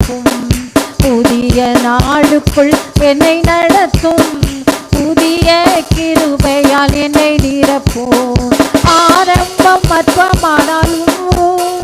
நிரப்பும். புதிய நாளுக்குள் என்னை நடத்தும். புதிய கிருபையால் என்னை நிரப்பும். ஆரம்பம் அற்பமானாலும்